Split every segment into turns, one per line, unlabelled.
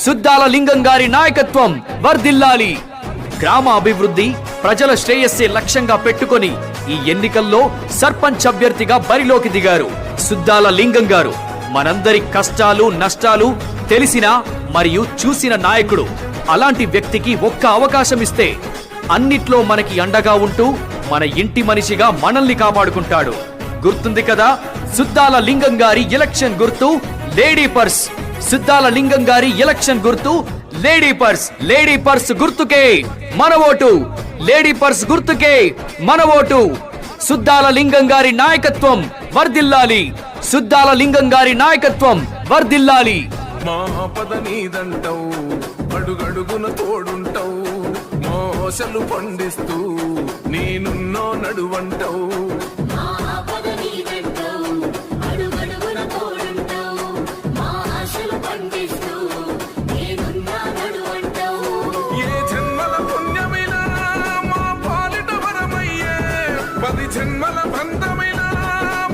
సుద్దాల లింగం గారి నాయకత్వం వర్ధిల్లాలి. గ్రామ అభివృద్ధి, ప్రజల శ్రేయస్సే లక్ష్యంగా పెట్టుకొని ఈ ఎన్నికల్లో సర్పంచ్ అభ్యర్థిగా బరిలోకి దిగారు సుద్దాల లింగం గారు. మనందరి కష్టాలు నష్టాలు తెలిసిన మరియు చూసిన నాయకుడు. అలాంటి వ్యక్తికి ఒక్క అవకాశం ఇస్తే అన్నిట్లో మనకి అండగా ఉంటూ మన ఇంటి మనిషిగా మనల్ని కాపాడుకుంటాడు. గుర్తుంది కదా, సుద్దాల లింగం గారి ఎలక్షన్ గుర్తు లేడీ పర్స్. సుద్దాల లింగం గారి ఎలక్షన్ గుర్తు లేడీ పర్స్. లేడీ పర్స్ గుర్తుకే మన ఓటు. లేడీ పర్స్ గుర్తుకే మన ఓటు. సుద్దాల లింగం గారి నాయకత్వం వర్ధిల్లాలి. సుద్దాల లింగం గారి నాయకత్వం వర్ధిల్లాలి.
మా పద నీదంటావు, అడుగడుగున తోడుంటావు, మోసలు పండిస్తూ నేనున్నో నడువంటావు. ఏ జన్మల పుణ్యమైనా మా పాలిట వరమయ్యే, 10 జన్మల బంధమైనా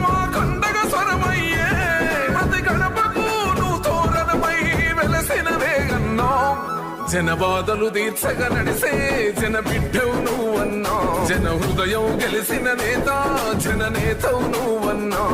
మా కండగ స్వరమయ్యే. ప్రతి గణపకు నువ్వు తోరణమై వెలసిన వేగన్నా, జన బాధలు తీర్చగ నడిసే జన బిడ్డవు నువ్వన్నా. జన హృదయం గెలిసిన నేత, జన నేతవు నువ్వన్నా.